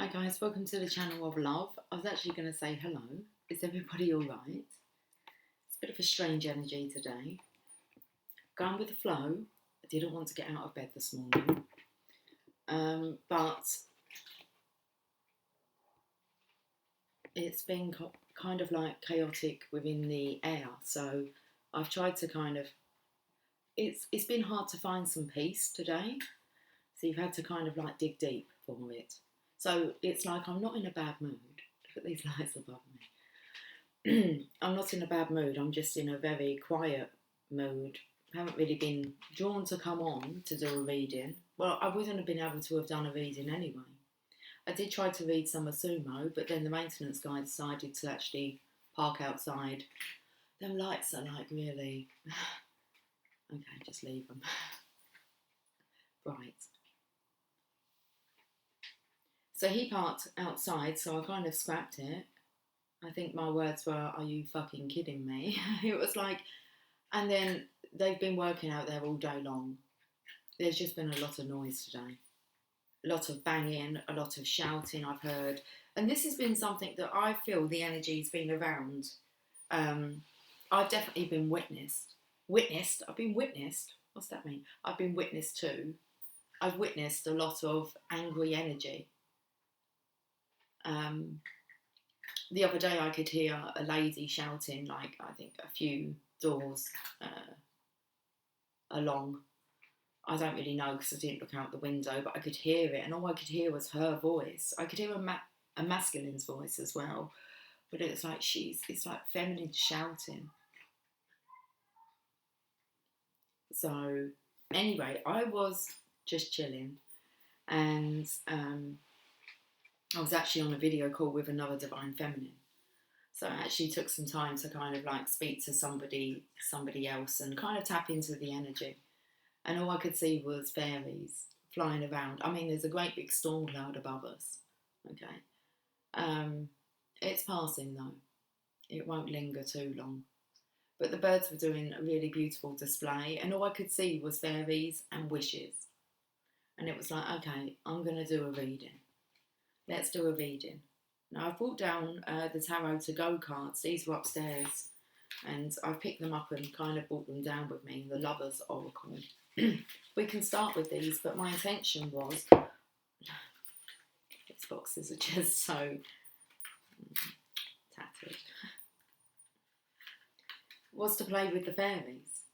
Hi guys, welcome to the channel of love. I was actually going to say hello. Is everybody alright? It's a bit of a strange energy today. Going with the flow. I didn't want to get out of bed this morning. But it's been kind of like chaotic within the air. So I've tried to kind of... It's been hard to find some peace today. So you've had to kind of like dig deep for it. So it's like I'm not in a bad mood. Look at these lights above me. I'm not in a bad mood. I'm just in a very quiet mood. I haven't really been drawn to come on to do a reading. Well, I wouldn't have been able to have done a reading anyway. I did try to read some Sumo, but then the maintenance guy decided to actually park outside. Them lights are like really... Okay, just leave them. Right. So he parked outside, so I kind of scrapped it. I think my words were, "Are you fucking kidding me?" It was like, and then they've been working out there all day long. There's just been a lot of noise today. A lot of banging, a lot of shouting I've heard. And this has been something that I feel the energy's been around. I've definitely been witnessed. I've been witnessed. What's that mean? I've been witnessed to. I've witnessed a lot of angry energy. The other day I could hear a lady shouting, like, I think a few doors along. I don't really know because I didn't look out the window, but I could hear it, and all I could hear was her voice. I could hear a masculine's voice as well, but it's like it's like feminine shouting. So anyway, I was just chilling, and I was actually on a video call with another divine feminine. So I actually took some time to kind of like speak to somebody else and kind of tap into the energy. And all I could see was fairies flying around. I mean, there's a great big storm cloud above us. Okay. It's passing though. It won't linger too long. But the birds were doing a really beautiful display, and all I could see was fairies and wishes. And it was like, okay, I'm going to do a reading. Let's do a reading. Now, I've brought down the Tarot to Go cards. These were upstairs, and I've picked them up and kind of brought them down with me, the Lover's Oracle. We can start with these, but my intention was... These boxes are just so tattered. Was to play with the fairies.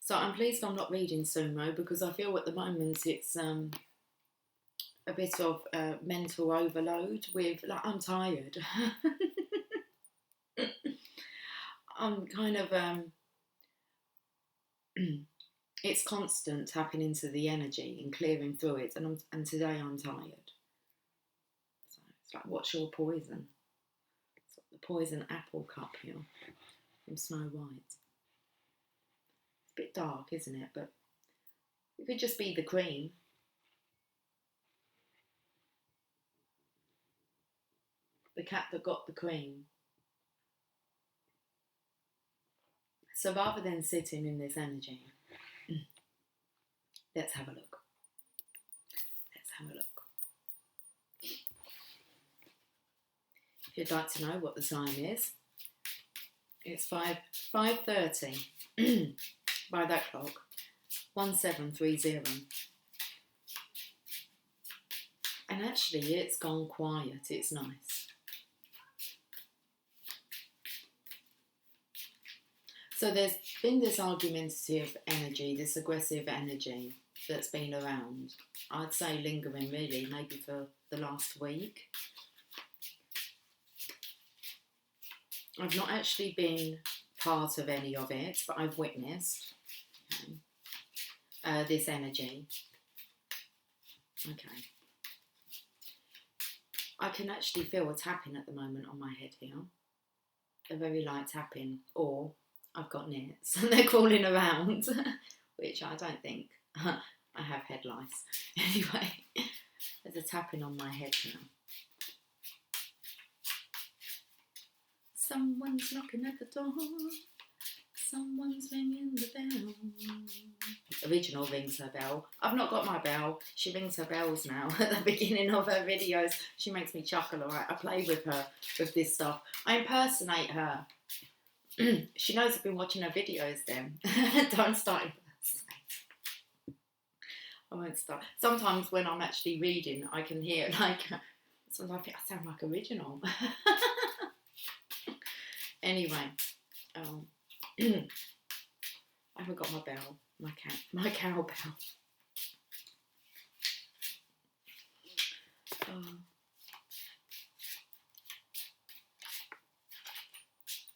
So I'm pleased I'm not reading Sumo, because I feel at the moment it's a bit of mental overload with, like, I'm tired. I'm kind of, it's constant tapping into the energy and clearing through it, and today I'm tired. So it's like, what's your poison? It's like the poison apple cup here from Snow White. It's a bit dark, isn't it? But it could just be the cream. The cat that got the cream. So rather than sitting in this energy, let's have a look. Let's have a look. If you'd like to know what the time is, it's 5:30 by that clock, 1730. And actually it's gone quiet, it's nice. So there's been this argumentative energy, this aggressive energy that's been around. I'd say lingering really, maybe for the last week. I've not actually been part of any of it, but I've witnessed this energy. Okay. I can actually feel a tapping at the moment on my head here. A very light tapping, or I've got nits and they're crawling around, which I don't think. I have head lice. Anyway, there's a tapping on my head now. Someone's knocking at the door. Someone's ringing the bell. original rings her bell. I've not got my bell. She rings her bells now at the beginning of her videos. She makes me chuckle, alright? I play with her with this stuff. I impersonate her. She knows I've been watching her videos then. Don't start impersonating. I won't start. Sometimes when I'm actually reading, I can hear like, sometimes I think I sound like original. Anyway, I haven't got my bell, my cowbell.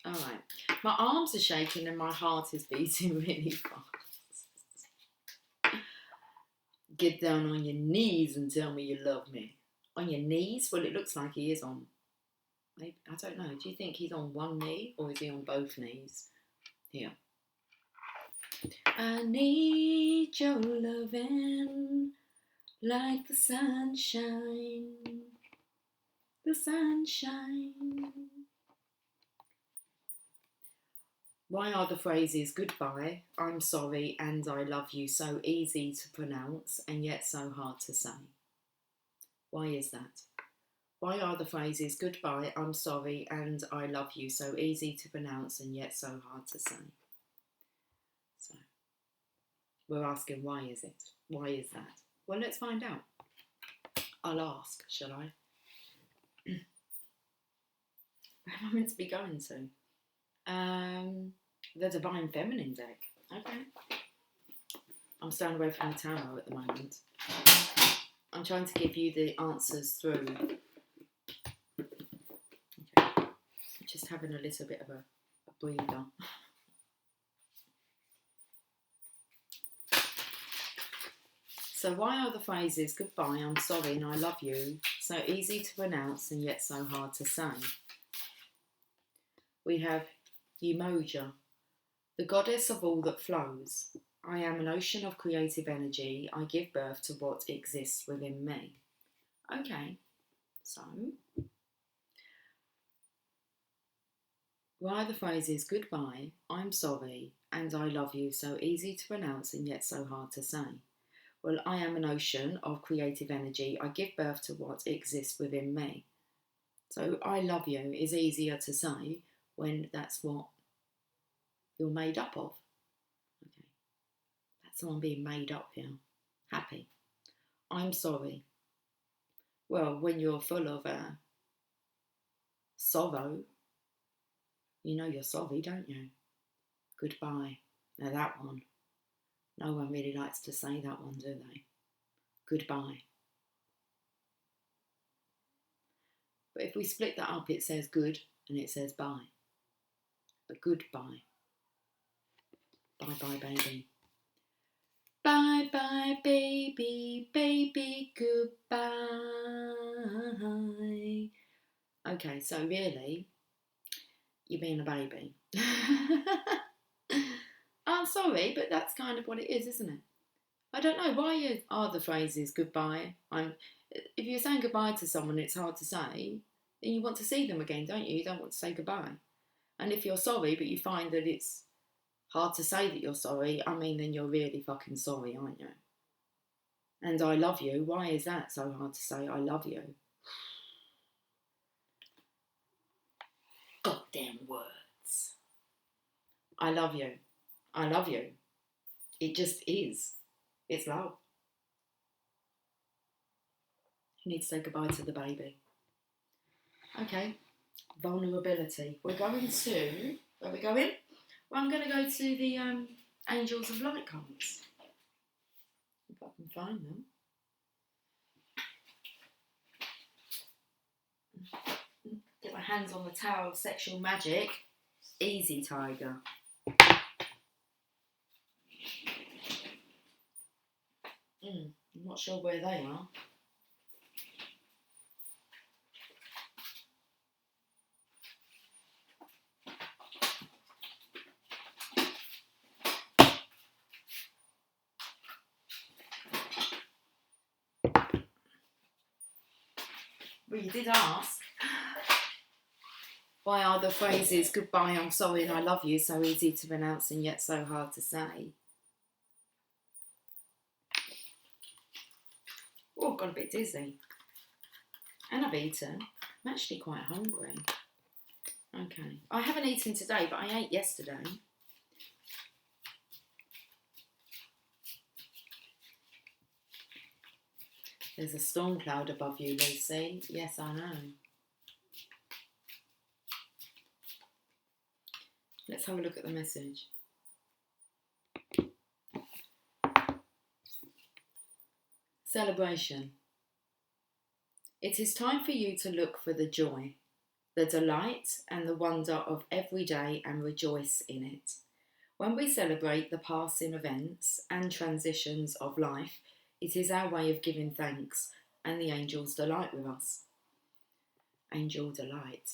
Alright, my arms are shaking and my heart is beating really fast. Get down on your knees and tell me you love me. On your knees? Well, it looks like he is on. Maybe, I don't know. Do you think he's on one knee or is he on both knees? Here. I need your loving like the sunshine. The sunshine. Why are the phrases goodbye, I'm sorry, and I love you so easy to pronounce and yet so hard to say? Why is that? Why are the phrases goodbye, I'm sorry, and I love you so easy to pronounce and yet so hard to say? So, we're asking why is it? Why is that? Well, let's find out. I'll ask, shall I? Where am I meant to be going to? The Divine Feminine deck. Okay. I'm staying away from the tarot at the moment. I'm trying to give you the answers through. Okay. Just having a little bit of a breather. So why are the phrases goodbye, I'm sorry, and I love you so easy to pronounce and yet so hard to say? We have Umoja, the goddess of all that flows. I am an ocean of creative energy. I give birth to what exists within me. Okay, so why are the phrases goodbye, I'm sorry, and I love you so easy to pronounce and yet so hard to say? Well, I am an ocean of creative energy. I give birth to what exists within me. So I love you is easier to say when that's what you're made up of. Okay, that's someone being made up here. Happy. I'm sorry. Well, when you're full of sorrow, you know you're sorry, don't you? Goodbye. Now that one. No one really likes to say that one, do they? Goodbye. But if we split that up, it says good and it says bye. A goodbye. Bye-bye, baby. Bye-bye, baby, baby, goodbye. Okay, so really, you're being a baby. I'm sorry, but that's kind of what it is, isn't it? I don't know, why are the phrases goodbye? If you're saying goodbye to someone, it's hard to say, then you want to see them again, don't you? You don't want to say goodbye. And if you're sorry, but you find that it's hard to say that you're sorry, I mean, then you're really fucking sorry, aren't you? And I love you, why is that so hard to say, I love you? Goddamn words. I love you. I love you. It just is. It's love. You need to say goodbye to the baby. Okay. Vulnerability. We're going to... Where are we going? Well, I'm going to go to the Angels of Light cards. If I can find them. Get my hands on the Tower of Sexual Magic. Easy, Tiger. I'm not sure where they are. Well, you did ask. Why are the phrases goodbye, I'm sorry, and I love you so easy to pronounce and yet so hard to say? Oh, I've got a bit dizzy. And I've eaten. I'm actually quite hungry. Okay. I haven't eaten today, but I ate yesterday. There's a storm cloud above you, Lucy. Yes, I know. Let's have a look at the message. Celebration. It is time for you to look for the joy, the delight and the wonder of every day and rejoice in it. When we celebrate the passing events and transitions of life, it is our way of giving thanks, and the angels delight with us. Angel delight.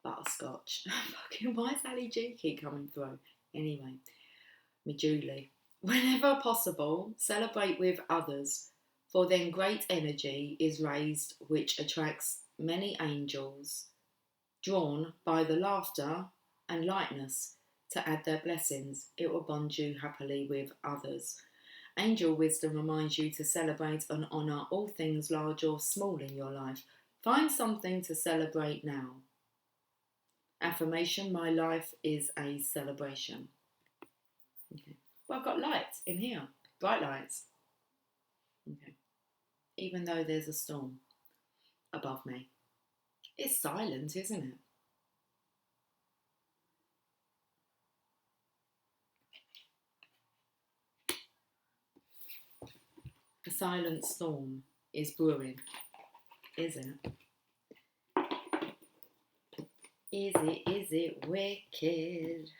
Butterscotch. Fucking, why is Ali G keep coming through? Anyway, me Julie. Whenever possible, celebrate with others, for then great energy is raised which attracts many angels, drawn by the laughter and lightness to add their blessings. It will bond you happily with others. Angel wisdom reminds you to celebrate and honour all things large or small in your life. Find something to celebrate now. Affirmation, my life is a celebration. Okay. Well, I've got lights in here, bright lights. Okay. Even though there's a storm above me. It's silent, isn't it? A silent storm is brewing, isn't it? Is it wicked?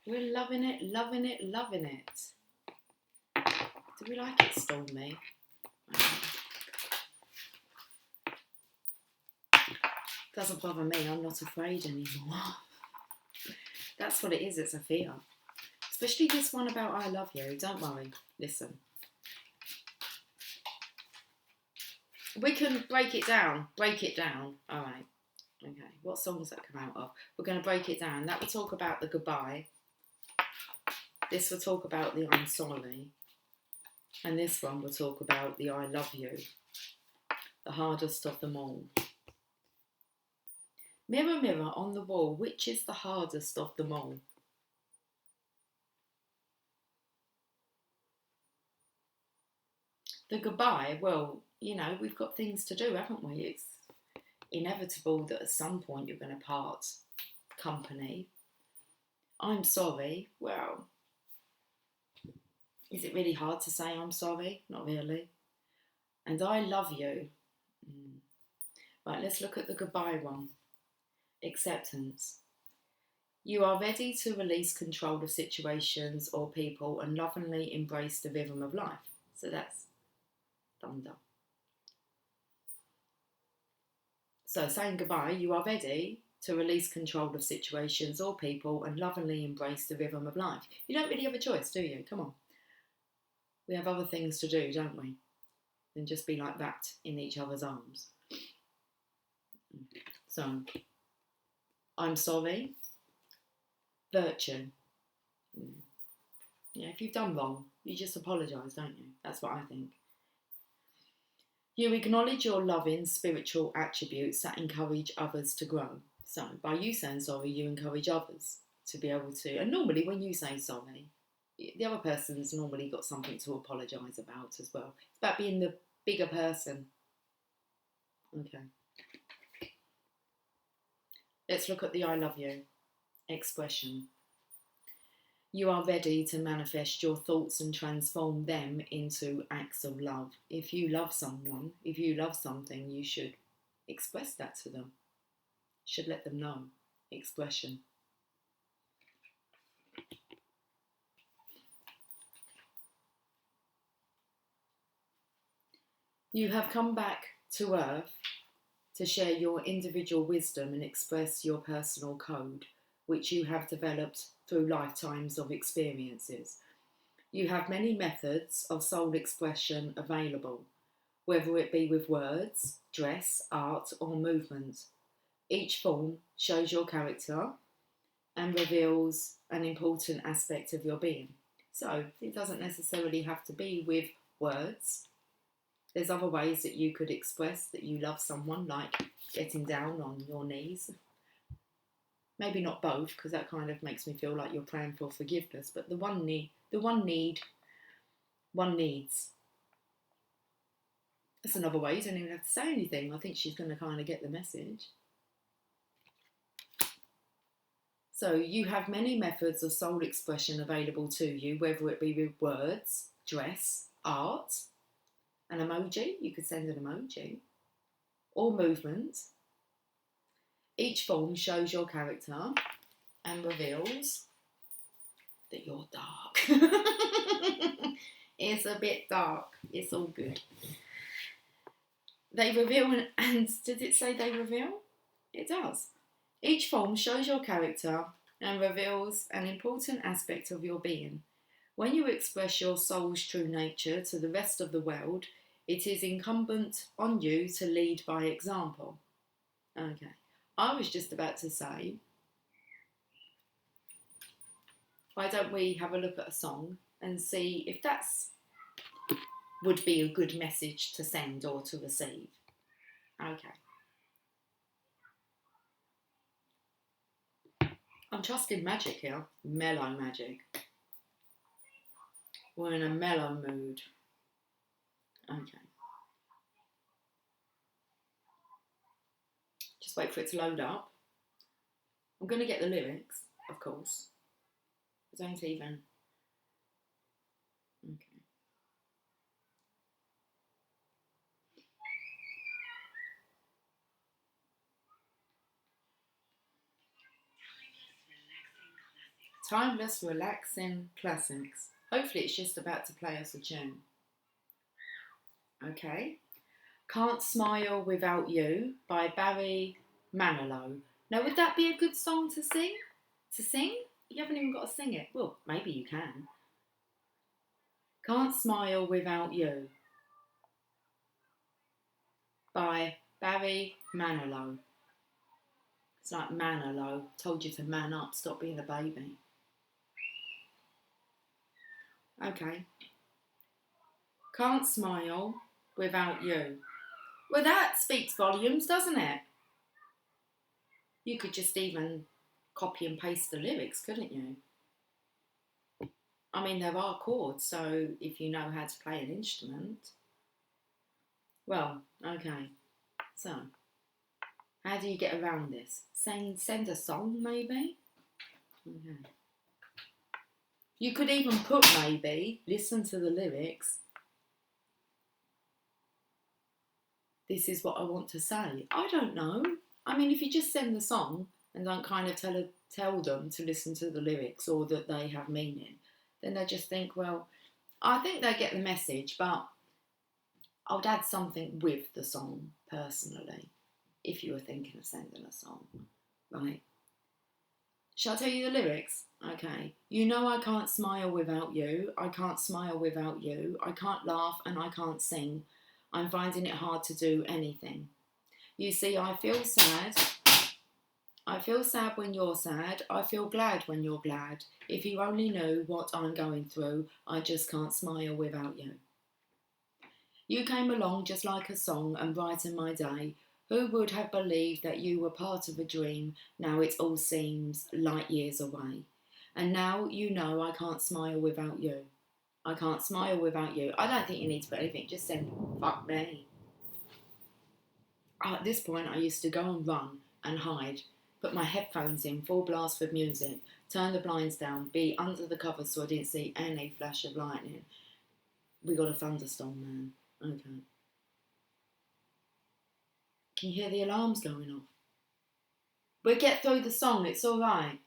We're loving it, loving it, loving it. Do we like it stormy? Doesn't bother me, I'm not afraid anymore. That's what it is, it's a fear. Especially this one about I love you. Don't worry, listen. We can break it down. All right. Okay, what song does that come out of? We're going to break it down. That will talk about the goodbye. This will talk about the I'm sorry. And this one will talk about the I love you. The hardest of them all. Mirror, mirror on the wall, which is the hardest of them all? The goodbye, well, you know, we've got things to do, haven't we? It's inevitable that at some point you're going to part company. I'm sorry. Well, is it really hard to say I'm sorry? Not really. And I love you. Right, let's look at the goodbye one. Acceptance. You are ready to release control of situations or people and lovingly embrace the rhythm of life. So that's thunder. So saying goodbye, you are ready to release control of situations or people and lovingly embrace the rhythm of life. You don't really have a choice, do you? Come on. We have other things to do, don't we? Than just be like wrapped in each other's arms. So, I'm sorry. Virtue. Yeah, if you've done wrong, you just apologise, don't you? That's what I think. You acknowledge your loving spiritual attributes that encourage others to grow. So, by you saying sorry, you encourage others to be able to. And normally, when you say sorry, the other person's normally got something to apologise about as well. It's about being the bigger person. Okay. Let's look at the I love you expression. You are ready to manifest your thoughts and transform them into acts of love. If you love someone, if you love something, you should express that to them. Should let them know. Expression. You have come back to Earth to share your individual wisdom and express your personal code, which you have developed through lifetimes of experiences. You have many methods of soul expression available, whether it be with words, dress, art, or movement. Each form shows your character and reveals an important aspect of your being. So it doesn't necessarily have to be with words. There's other ways that you could express that you love someone, like getting down on your knees. Maybe not both, because that kind of makes me feel like you're praying for forgiveness. But the one one needs. That's another way. You don't even have to say anything. I think she's going to kind of get the message. So you have many methods of soul expression available to you, whether it be with words, dress, art, an emoji. You could send an emoji, or movement. Each form shows your character and reveals that you're dark. It's a bit dark. It's all good. They reveal, and did it say they reveal? It does. Each form shows your character and reveals an important aspect of your being. When you express your soul's true nature to the rest of the world, it is incumbent on you to lead by example. Okay. I was just about to say, why don't we have a look at a song and see if that's would be a good message to send or to receive. Okay. I'm trusting magic here. Mellow magic. We're in a mellow mood. Okay. Just wait for it to load up. I'm going to get the lyrics, of course. I don't even... Okay. Timeless, relaxing classics. Hopefully it's just about to play us a tune. Okay. Can't Smile Without You by Barry Manilow. Now, would that be a good song to sing? To sing? You haven't even got to sing it. Well, maybe you can. Can't Smile Without You by Barry Manilow. It's like Manilow. Told you to man up, stop being a baby. Okay. Can't Smile Without You. Well, that speaks volumes, doesn't it? You could just even copy and paste the lyrics, couldn't you? I mean, there are chords, so if you know how to play an instrument. Well, okay. So, how do you get around this? Send a song, maybe? Okay. You could even put maybe, listen to the lyrics. This is what I want to say. I don't know. I mean, if you just send the song and don't kind of tell them to listen to the lyrics or that they have meaning, then they just think, well, I think they get the message, but I would add something with the song, personally, if you were thinking of sending a song, right? Shall I tell you the lyrics? Okay. You know I can't smile without you. I can't smile without you. I can't laugh and I can't sing. I'm finding it hard to do anything. You see, I feel sad. I feel sad when you're sad. I feel glad when you're glad. If you only knew what I'm going through, I just can't smile without you. You came along just like a song and brightened my day. Who would have believed that you were part of a dream? Now it all seems light years away. And now you know I can't smile without you. I can't smile without you. I don't think you need to put anything. Just send fuck me. At this point, I used to go and run and hide, put my headphones in, full blast with music, turn the blinds down, be under the covers so I didn't see any flash of lightning. We got a thunderstorm, man. Okay. Can you hear the alarms going off? We'll get through the song, it's alright.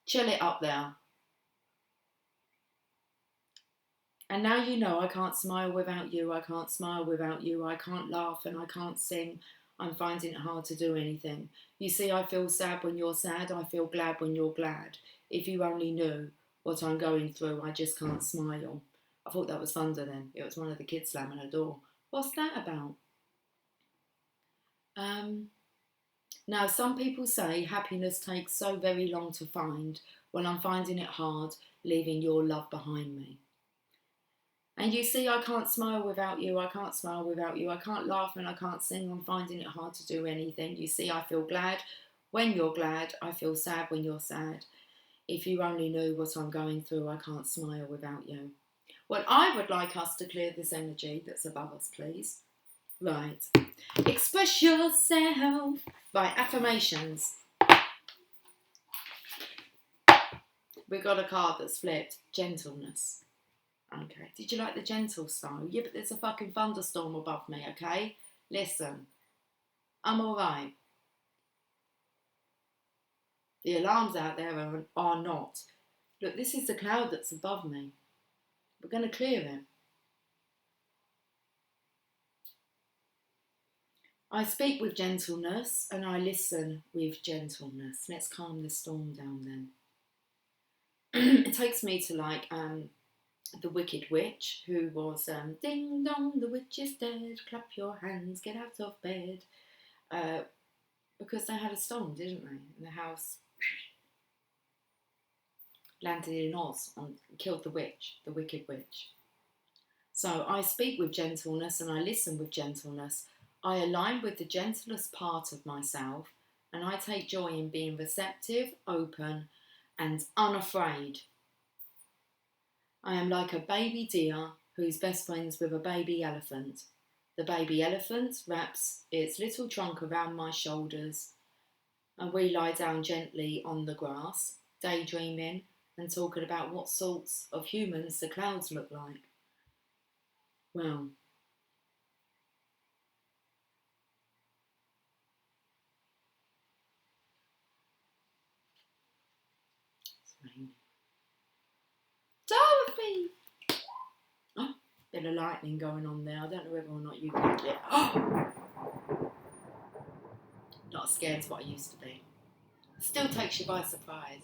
Chill it up there. And now you know I can't smile without you, I can't smile without you, I can't laugh and I can't sing. I'm finding it hard to do anything. You see, I feel sad when you're sad, I feel glad when you're glad. If you only knew what I'm going through, I just can't smile. I thought that was thunder then. It was one of the kids slamming a door. What's that about? Now, some people say happiness takes so very long to find. Well, I'm finding it hard, leaving your love behind me. And you see, I can't smile without you. I can't smile without you. I can't laugh and I can't sing. I'm finding it hard to do anything. You see, I feel glad when you're glad. I feel sad when you're sad. If you only knew what I'm going through, I can't smile without you. Well, I would like us to clear this energy that's above us, please. Right. Express yourself by affirmations. We've got a card that's flipped. Gentleness. Okay. Did you like the gentle style? Yeah, but there's a fucking thunderstorm above me, okay? Listen. I'm alright. The alarms out there are not. Look, this is the cloud that's above me. We're going to clear it. I speak with gentleness and I listen with gentleness. Let's calm the storm down then. It takes me to like the Wicked Witch, who was ding dong, the witch is dead, clap your hands, get out of bed. Because they had a storm, didn't they? And the house landed in Oz and killed the witch, the Wicked Witch. So I speak with gentleness and I listen with gentleness. I align with the gentlest part of myself and I take joy in being receptive, open and unafraid. I am like a baby deer who's best friends with a baby elephant. The baby elephant wraps its little trunk around my shoulders and we lie down gently on the grass, daydreaming and talking about what sorts of humans the clouds look like. Well, it's raining. Dorothy! Oh, bit of lightning going on there. I don't know whether or not you can get it. Oh! Not as scared as what I used to be. Still takes you by surprise.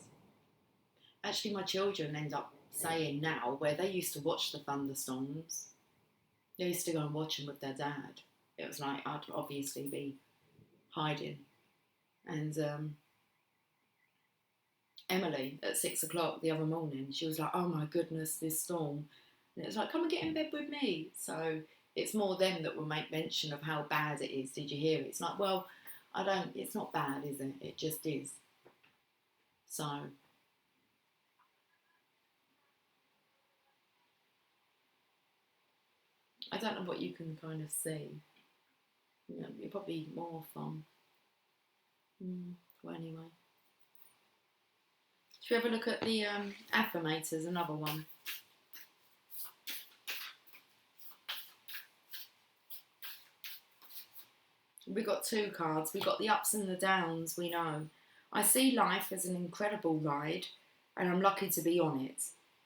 Actually, my children end up saying now where they used to watch the thunderstorms, they used to go and watch them with their dad. It was like I'd obviously be hiding. And Emily at 6 o'clock the other morning, she was like, oh my goodness, this storm. And it was like, come and get in bed with me. So it's more them that will make mention of how bad it is. Did you hear it? It's like, well, it's not bad, is it? It just is. So I don't know what you can kind of see. You know, you're probably more from. Well, anyway. Should we have a look at the affirmators, another one? We've got two cards. We've got the ups and the downs, we know. I see life as an incredible ride, and I'm lucky to be on it.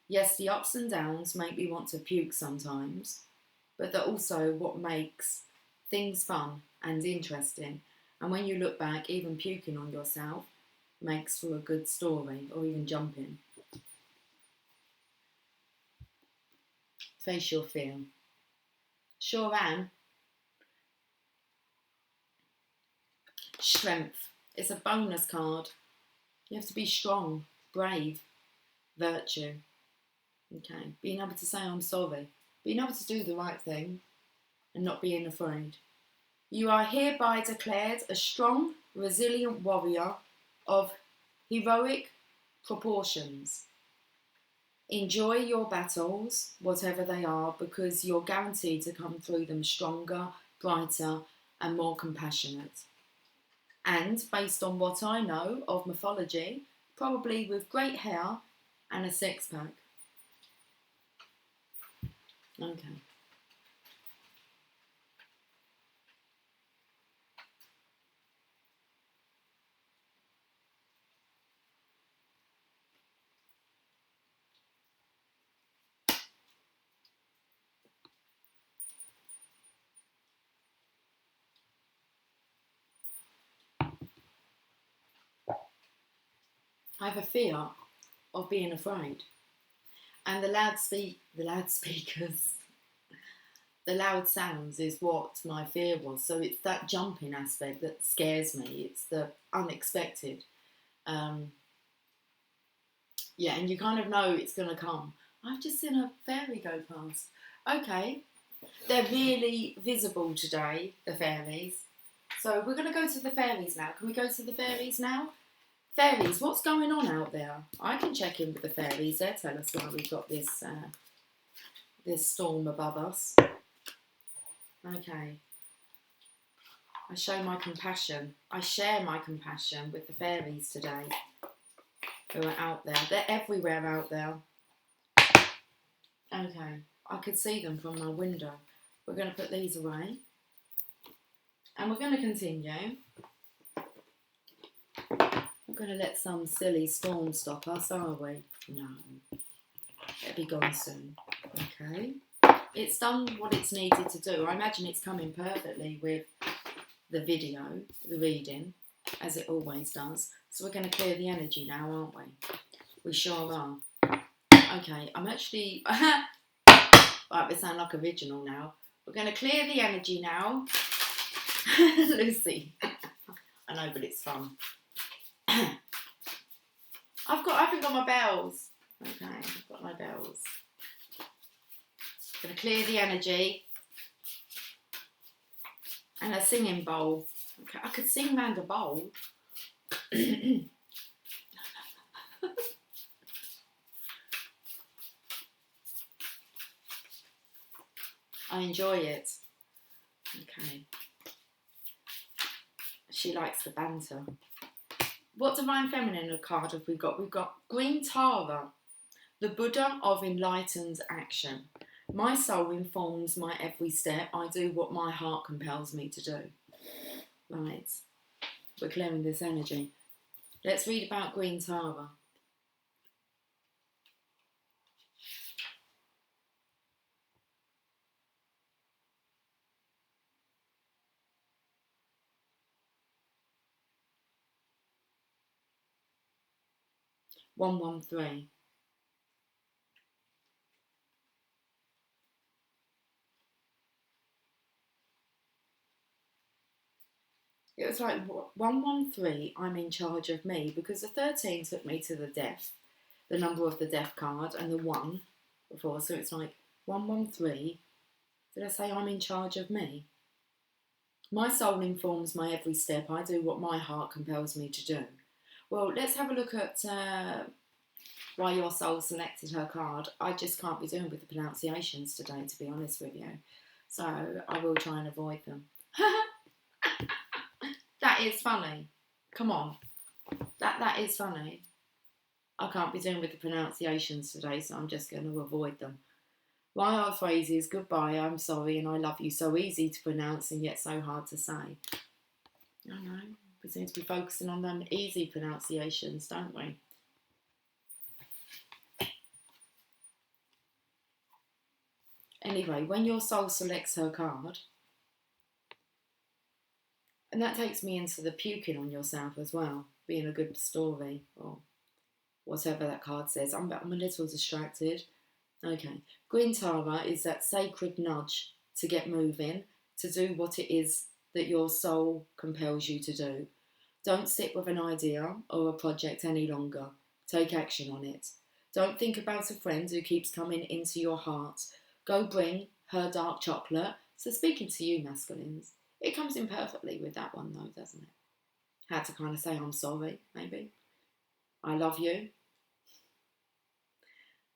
Yes, the ups and downs make me want to puke sometimes, but they're also what makes things fun and interesting. And when you look back, even puking on yourself makes for a good story, or even jumping. Face your fear. Sure am. Strength. It's a bonus card. You have to be strong, brave, virtue. Okay. Being able to say I'm sorry. Being able to do the right thing and not being afraid. You are hereby declared a strong, resilient warrior of heroic proportions. Enjoy your battles, whatever they are, because you're guaranteed to come through them stronger, brighter, and more compassionate. And based on what I know of mythology, probably with great hair and a six-pack. Okay. I have a fear of being afraid. And the loudspeakers, the loud sounds is what my fear was. So it's that jumping aspect that scares me. It's the unexpected. Yeah, and you kind of know it's going to come. I've just seen a fairy go past. Okay, they're really visible today, the fairies. So we're going to go to the fairies now. Can we go to the fairies now? Fairies, what's going on out there? I can check in with the fairies. They'll tell us why we've got this this storm above us. Okay. I show my compassion. I share my compassion with the fairies today who are out there. They're everywhere out there. Okay. I could see them from my window. We're going to put these away. And we're going to continue. We're going to let some silly storm stop us, are we? No. It'll be gone soon. Okay. It's done what it's needed to do. I imagine it's coming perfectly with the video, the reading, as it always does. So we're going to clear the energy now, aren't we? We sure are. Okay, I'm actually... Right, we sound like original now. We're going to clear the energy now. Lucy. I know, but it's fun. I haven't got my bells. Okay, I've got my bells. Going to clear the energy. And a singing bowl. Okay, I could sing round a bowl. I enjoy it. Okay. She likes the banter. What Divine Feminine card have we got? We've got Green Tara, the Buddha of enlightened action. My soul informs my every step. I do what my heart compels me to do. Right. We're clearing this energy. Let's read about Green Tara. (113). It was like 113, I'm in charge of me, because the 13 took me to the death, the number of the death card, and the 1 before, so it's like 113. Did I say I'm in charge of me? My soul informs my every step. I do what my heart compels me to do. Well, let's have a look at why your soul selected her card. I just can't be doing with the pronunciations today, to be honest with you. So I will try and avoid them. That is funny. Come on. That is funny. I can't be doing with the pronunciations today, so I'm just going to avoid them. Why are phrases goodbye, I'm sorry, and I love you so easy to pronounce and yet so hard to say? I know. We seem to be focusing on them easy pronunciations, don't we? Anyway, when your soul selects her card, and that takes me into the puking on yourself as well, being a good story, or whatever that card says. I'm a little distracted. Okay. Green Tara is that sacred nudge to get moving, to do what it is that your soul compels you to do. Don't sit with an idea or a project any longer. Take action on it. Don't think about a friend who keeps coming into your heart. Go bring her dark chocolate. So speaking to you, masculines, it comes in perfectly with that one though, doesn't it? Had to kind of say I'm sorry, maybe. I love you.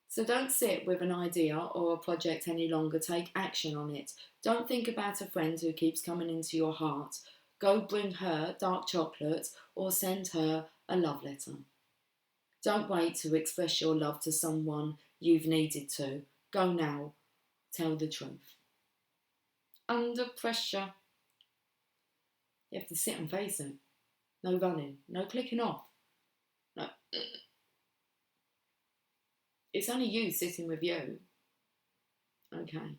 So don't sit with an idea or a project any longer. Take action on it. Don't think about a friend who keeps coming into your heart. Go bring her dark chocolate or send her a love letter. Don't wait to express your love to someone you've needed to. Go now. Tell the truth. Under pressure. You have to sit and face it. No running. No clicking off. No. It's only you sitting with you. Okay.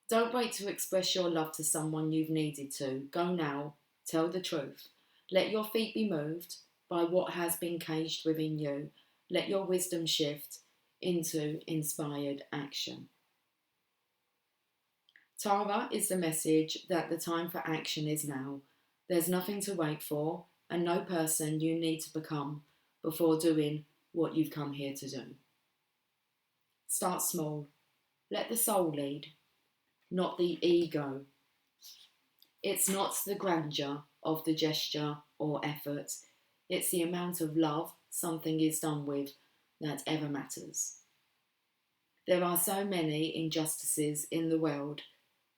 Don't wait to express your love to someone you've needed to. Go now. Tell the truth. Let your feet be moved by what has been caged within you. Let your wisdom shift into inspired action. Tara is the message that the time for action is now. There's nothing to wait for and no person you need to become before doing what you've come here to do. Start small. Let the soul lead, not the ego. It's not the grandeur of the gesture or effort. It's the amount of love something is done with that ever matters. There are so many injustices in the world,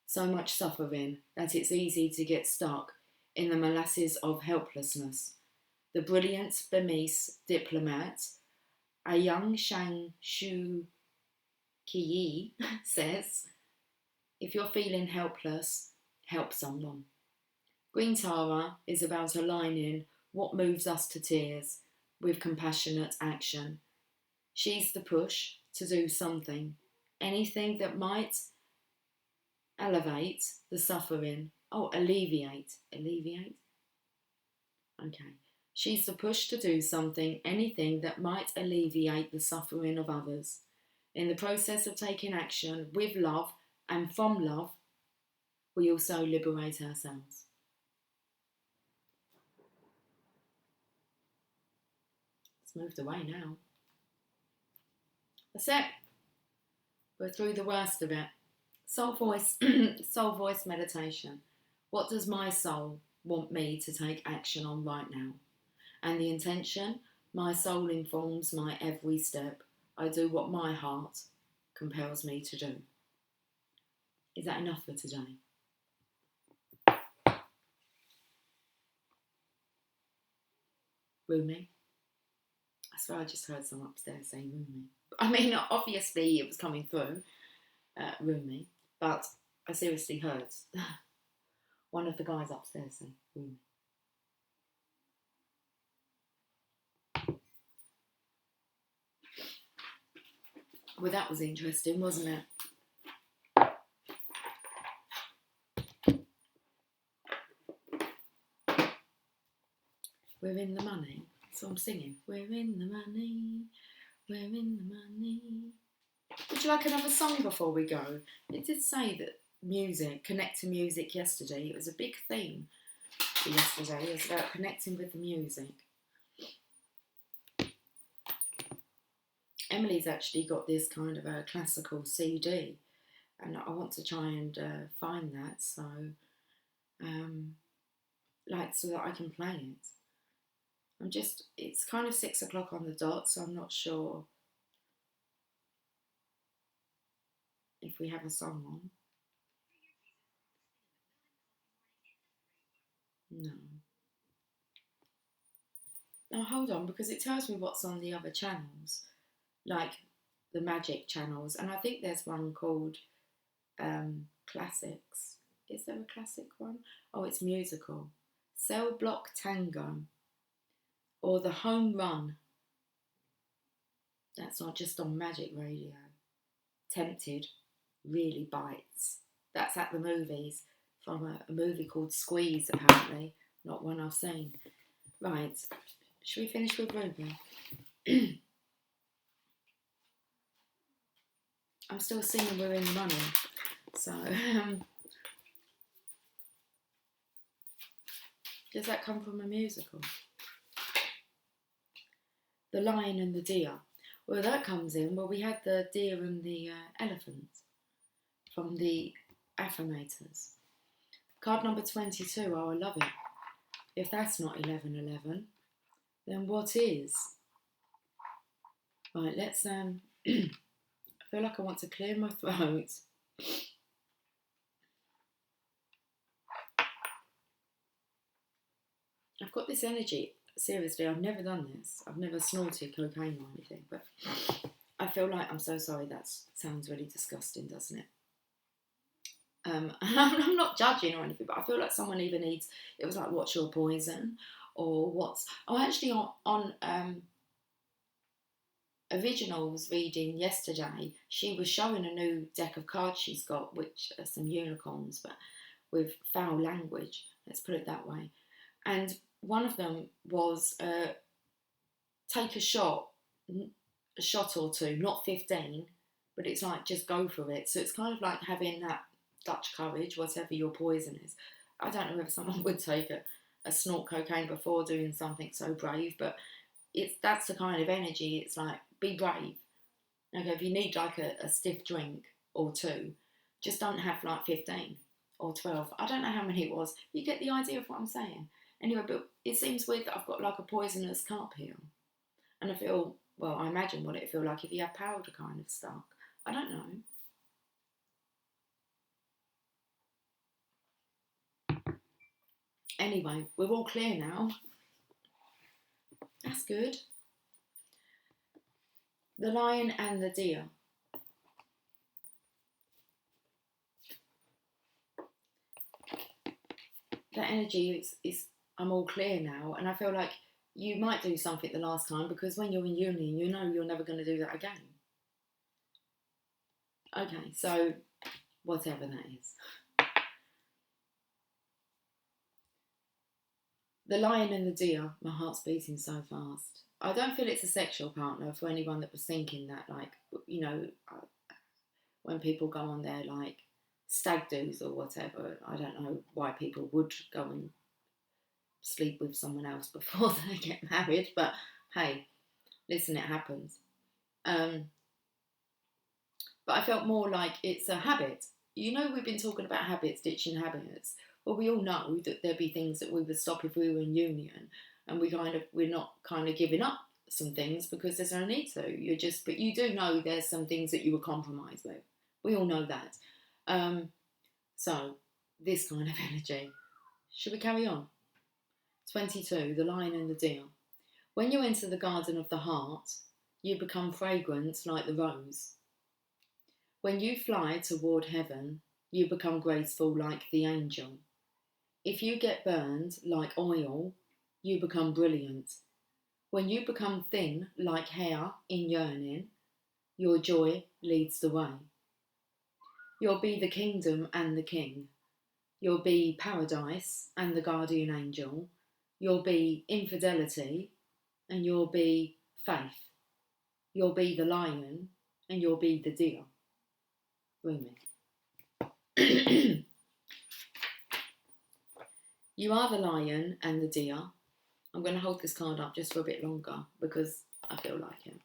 so much suffering, that it's easy to get stuck in the molasses of helplessness. The brilliant Burmese diplomat, Aung San Suu Kyi, says, if you're feeling helpless, help someone. Green Tara is about aligning what moves us to tears with compassionate action. She's the push to do something, anything that might elevate the suffering. Oh, alleviate. Alleviate? Okay. She's the push to do something, anything that might alleviate the suffering of others. In the process of taking action with love and from love, we also liberate ourselves. It's moved away now. That's it. We're through the worst of it. Soul voice, soul voice meditation. What does my soul want me to take action on right now? And the intention, my soul informs my every step. I do what my heart compels me to do. Is that enough for today? Rumi? I swear I just heard someone upstairs saying Rumi. I mean, obviously it was coming through, Rumi, but I seriously heard one of the guys upstairs say Rumi. Well, that was interesting, wasn't it? We're in the money. So I'm singing. We're in the money. We're in the money. Would you like another song before we go? It did say that music, connect to music yesterday. It was a big theme for yesterday. It was about connecting with the music. Emily's actually got this kind of a classical CD, and I want to try and find that, so so that I can play it. It's kind of 6 o'clock on the dot, so I'm not sure if we have a song on. No. Now hold on, because it tells me what's on the other channels, like the magic channels, and I think there's one called Classics. Is there a classic one? Oh, it's musical. Cell Block Tango, or The Home Run. That's not just on Magic Radio. Tempted really bites. That's at the movies, from a movie called Squeeze, apparently. Not one I've seen. Right, should we finish with Ruby? I'm still singing We're in the Money, so does that come from a musical? The Lion and the Deer. Well, that comes in. Well, we had the deer and the elephant from the Affirmators. Card number 22. Oh, I love it. If that's not 1111, then what is? Right, let's I feel like I want to clear my throat. I've got this energy. Seriously, I've never done this. I've never snorted cocaine or anything, but I feel like, I'm so sorry, that sounds really disgusting, doesn't it? I'm not judging or anything, but I feel like someone either needs, it was like, what's your poison? Or what's, oh, actually on Originals reading yesterday, she was showing a new deck of cards she's got, which are some unicorns, but with foul language, let's put it that way. And one of them was take a shot or two, not 15, but it's like just go for it. So it's kind of like having that Dutch courage, whatever your poison is. I don't know if someone would take a snort cocaine before doing something so brave, but that's the kind of energy. It's like, be brave. Okay, if you need like a stiff drink or two, just don't have like 15 or 12. I don't know how many it was. You get the idea of what I'm saying. Anyway, but it seems weird that I've got like a poisonous cup here. And I feel, well, I imagine what it'd feel like if you had powder kind of stuck. I don't know. Anyway, we're all clear now. That's good. The lion and the deer. That energy is I'm all clear now, and I feel like you might do something the last time because when you're in uni, you know you're never going to do that again. Okay, so whatever that is. The lion and the deer, my heart's beating so fast. I don't feel it's a sexual partner for anyone that was thinking that, like, you know, when people go on their, like, stag do's or whatever, I don't know why people would go and sleep with someone else before they get married, but hey, listen, it happens. But I felt more like it's a habit. You know, we've been talking about habits, ditching habits. Well, we all know that there'd be things that we would stop if we were in union, and we're not kind of giving up some things because there's no need to. But you do know there's some things that you would compromise with. We all know that. So this kind of energy. Should we carry on? 22, the lion and the deer. When you enter the garden of the heart, you become fragrant like the rose. When you fly toward heaven, you become graceful like the angel. If you get burned like oil, you become brilliant. When you become thin like hair in yearning, your joy leads the way. You'll be the kingdom and the king. You'll be paradise and the guardian angel. You'll be infidelity and you'll be faith. You'll be the lion and you'll be the deer. Gloomy. You are the lion and the deer. I'm going to hold this card up just for a bit longer because I feel like it.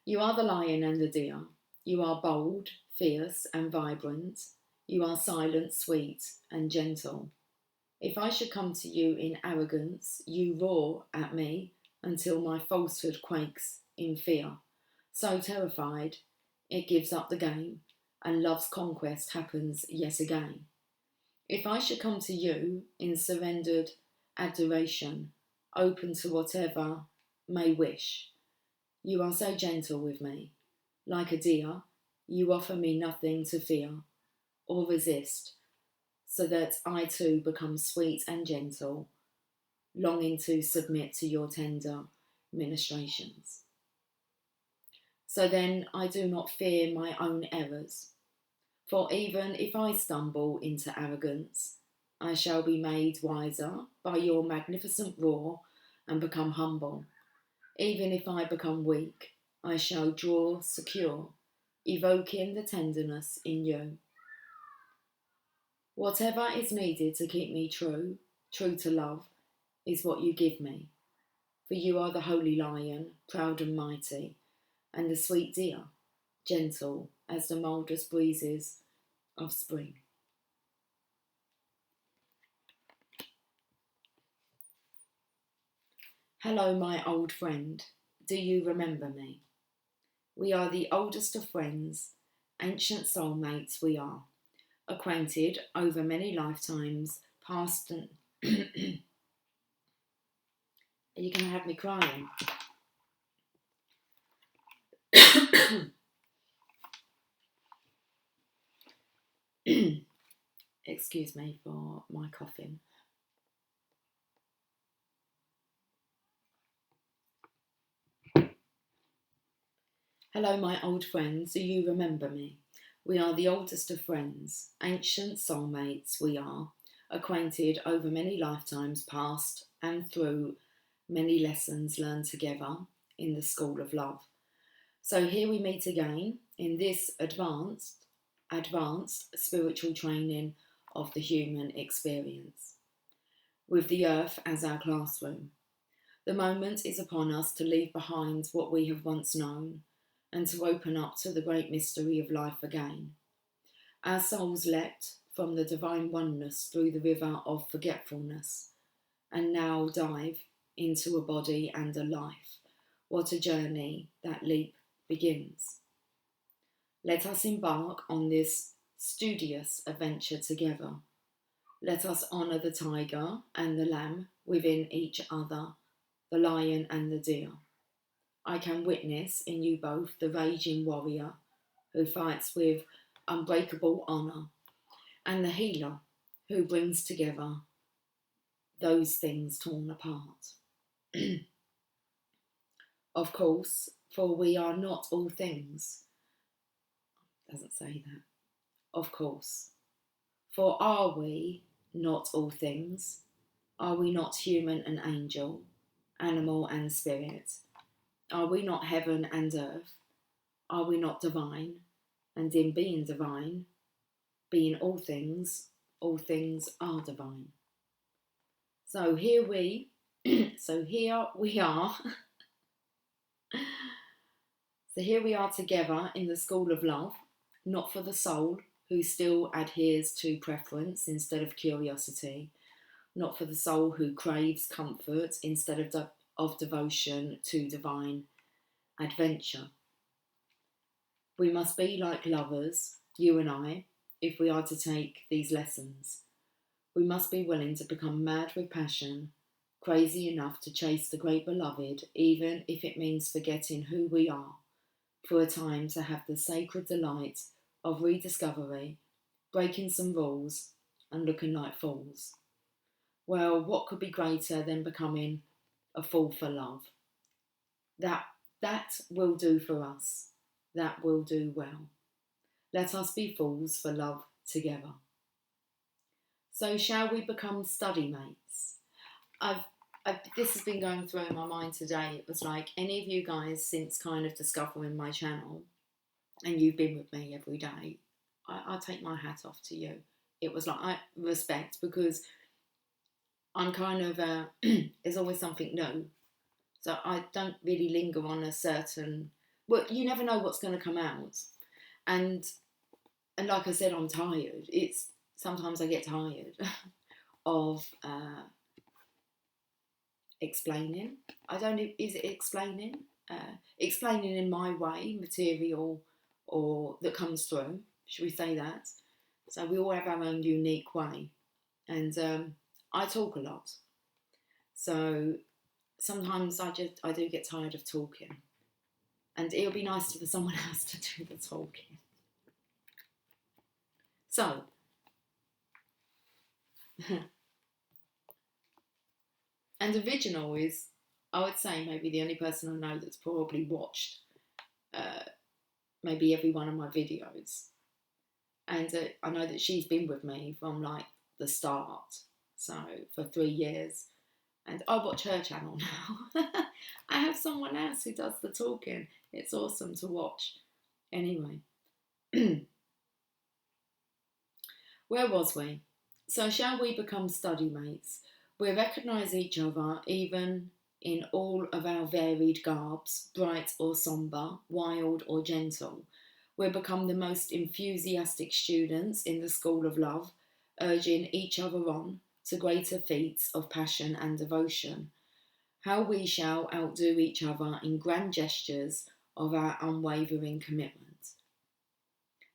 You are the lion and the deer. You are bold, fierce and vibrant. You are silent, sweet and gentle. If I should come to you in arrogance, you roar at me until my falsehood quakes in fear. So terrified, it gives up the game, and love's conquest happens yet again. If I should come to you in surrendered adoration, open to whatever may wish, you are so gentle with me. Like a deer, you offer me nothing to fear or resist, so that I too become sweet and gentle, longing to submit to your tender ministrations. So then I do not fear my own errors, for even if I stumble into arrogance, I shall be made wiser by your magnificent roar and become humble. Even if I become weak, I shall draw secure, evoking the tenderness in you. Whatever is needed to keep me true to love, is what you give me. For you are the holy lion, proud and mighty, and the sweet deer, gentle as the mildest breezes of spring. Hello, my old friend. Do you remember me? We are the oldest of friends, ancient soulmates we are, acquainted over many lifetimes, past and... Are you going to have me crying? Excuse me for my coughing. Hello, my old friends, do you remember me? We are the oldest of friends, ancient soulmates we are, acquainted over many lifetimes past and through many lessons learned together in the school of love. So here we meet again in this advanced spiritual training of the human experience, with the earth as our classroom. The moment is upon us to leave behind what we have once known, and to open up to the great mystery of life again. Our souls leapt from the divine oneness through the river of forgetfulness, and now dive into a body and a life. What a journey that leap begins. Let us embark on this studious adventure together. Let us honour the tiger and the lamb within each other, the lion and the deer. I can witness in you both the raging warrior who fights with unbreakable honour, and the healer who brings together those things torn apart. Of course, for we are not all things. Doesn't say that. Of course. For are we not all things? Are we not human and angel, animal and spirit? Are we not heaven and earth? Are we not divine? And in being divine, being all things are divine. So here we are. So here we are together in the school of love, not for the soul who still adheres to preference instead of curiosity, not for the soul who craves comfort instead of devotion to divine adventure. We must be like lovers, you and I, if we are to take these lessons. We must be willing to become mad with passion, crazy enough to chase the great beloved, even if it means forgetting who we are, for a time to have the sacred delight of rediscovery, breaking some rules and looking like fools. Well, what could be greater than becoming a fool for love? That will do for us. That will do well. Let us be fools for love together. So shall we become study mates? This has been going through in my mind today. It was like, any of you guys since kind of discovering my channel, and you've been with me every day, I take my hat off to you. It was like, I respect, because I'm kind of, there's always something new. So I don't really linger on a certain, well, you never know what's going to come out. And like I said, I'm tired. Sometimes I get tired of explaining. Is it explaining? Explaining in my way, material or that comes through, should we say that? So we all have our own unique way. And I talk a lot. So sometimes I do get tired of talking. And it'll be nice for someone else to do the talking. So, and original is, I would say, maybe the only person I know that's probably watched maybe every one of my videos. And I know that she's been with me from like the start, so for 3 years. And I watch her channel now. I have someone else who does the talking. It's awesome to watch. Anyway. Where was we? So shall we become study mates? We recognise each other even in all of our varied garbs, bright or sombre, wild or gentle. We become the most enthusiastic students in the school of love, urging each other on to greater feats of passion and devotion. How we shall outdo each other in grand gestures of our unwavering commitment.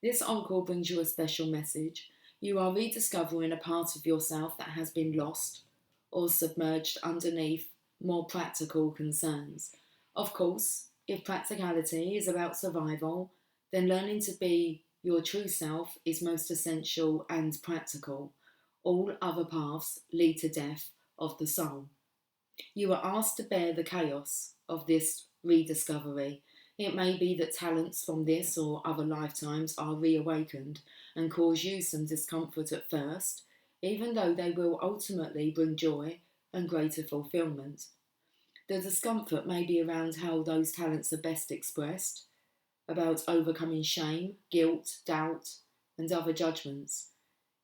This encore brings you a special message. You are rediscovering a part of yourself that has been lost or submerged underneath more practical concerns. Of course, if practicality is about survival, then learning to be your true self is most essential and practical. All other paths lead to death of the soul. You are asked to bear the chaos of this rediscovery. It may be that talents from this or other lifetimes are reawakened and cause you some discomfort at first, even though they will ultimately bring joy and greater fulfillment. The discomfort may be around how those talents are best expressed, about overcoming shame, guilt, doubt, and other judgments.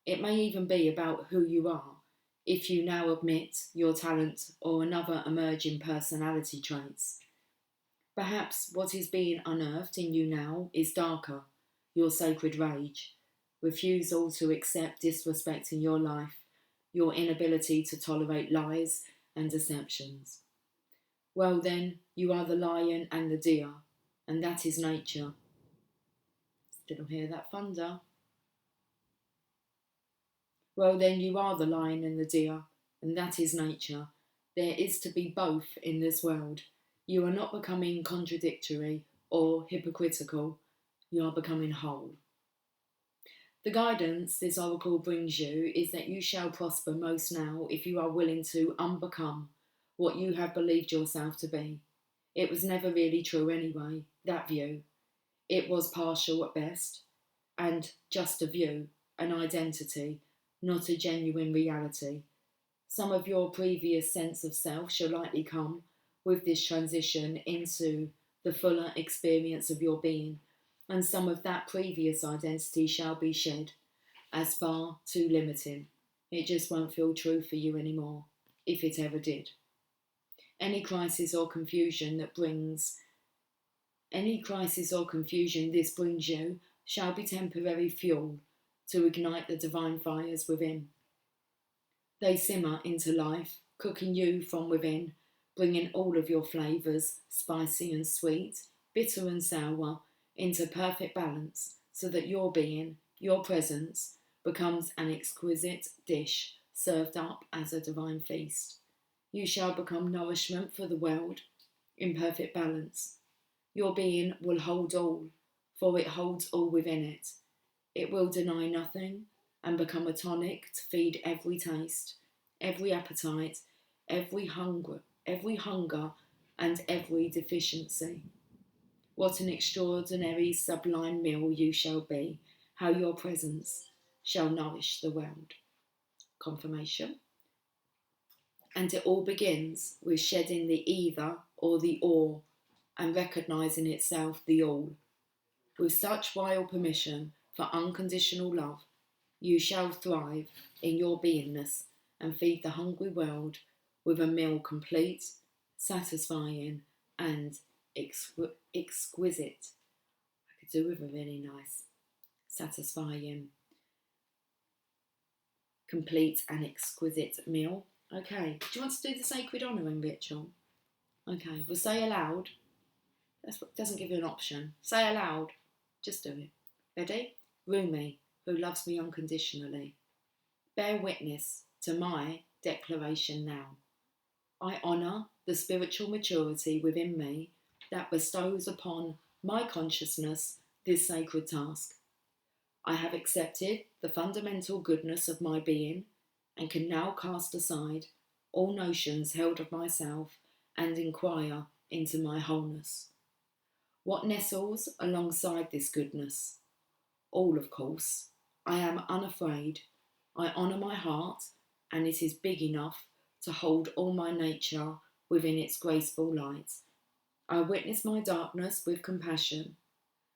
It may even be about who you are, if you now admit your talent or another emerging personality traits. Perhaps what is being unearthed in you now is darker, your sacred rage, refusal to accept disrespect in your life, your inability to tolerate lies and deceptions. Well, then, you are the lion and the deer, and that is nature. Still hear that thunder? Well, then, you are the lion and the deer, and that is nature. There is to be both in this world. You are not becoming contradictory or hypocritical, you are becoming whole. The guidance this oracle brings you is that you shall prosper most now if you are willing to unbecome what you have believed yourself to be. It was never really true anyway, that view. It was partial at best, and just a view, an identity, not a genuine reality. Some of your previous sense of self shall likely come with this transition into the fuller experience of your being, and some of that previous identity shall be shed as far too limiting. It just won't feel true for you anymore, if it ever did. Any crisis or confusion this brings you shall be temporary fuel to ignite the divine fires within. They simmer into life, cooking you from within, bringing all of your flavours, spicy and sweet, bitter and sour, into perfect balance, so that your being, your presence, becomes an exquisite dish served up as a divine feast. You shall become nourishment for the world, in perfect balance. Your being will hold all, for it holds all within it. It will deny nothing, and become a tonic to feed every taste, every appetite, every hunger, and every deficiency. What an extraordinary, sublime meal you shall be, how your presence shall nourish the world. Confirmation. And it all begins with shedding the either or the or, and recognising itself the all. With such wild permission for unconditional love, you shall thrive in your beingness and feed the hungry world with a meal complete, satisfying, and exquisite. I could do with a really nice, satisfying, complete, and exquisite meal. Okay, do you want to do the sacred honouring ritual? Okay, we'll say aloud. That doesn't give you an option. Say aloud. Just do it. Ready? Gloomy, who loves me unconditionally. Bear witness to my declaration now. I honour the spiritual maturity within me that bestows upon my consciousness this sacred task. I have accepted the fundamental goodness of my being and can now cast aside all notions held of myself and inquire into my wholeness. What nestles alongside this goodness? All, of course. I am unafraid. I honour my heart, and it is big enough to hold all my nature within its graceful light. I witness my darkness with compassion,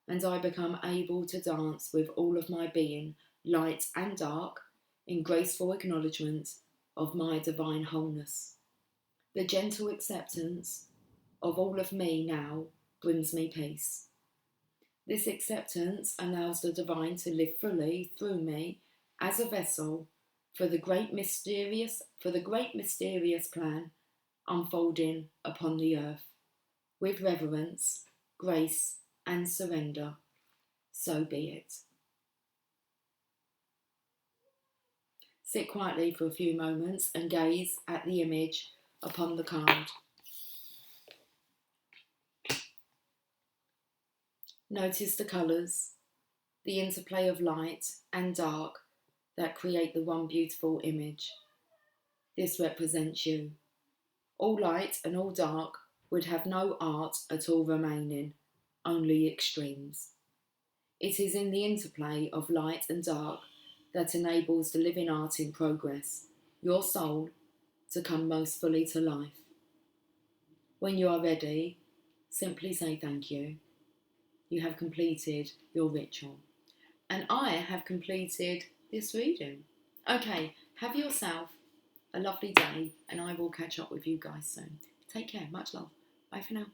and I become able to dance with all of my being, light and dark, in graceful acknowledgement of my divine wholeness. The gentle acceptance of all of me now brings me peace. This acceptance allows the divine to live fully through me as a vessel for the great mysterious plan unfolding upon the earth. With reverence, grace, and surrender, so be it. Sit quietly for a few moments and gaze at the image upon the card. Notice the colours, the interplay of light and dark that create the one beautiful image. This represents you. All light and all dark would have no art at all remaining, only extremes. It is in the interplay of light and dark that enables the living art in progress, your soul, to come most fully to life. When you are ready, simply say thank you. You have completed your ritual. And I have completed this reading. Okay, have yourself a lovely day, and I will catch up with you guys soon. Take care, much love. Bye for now.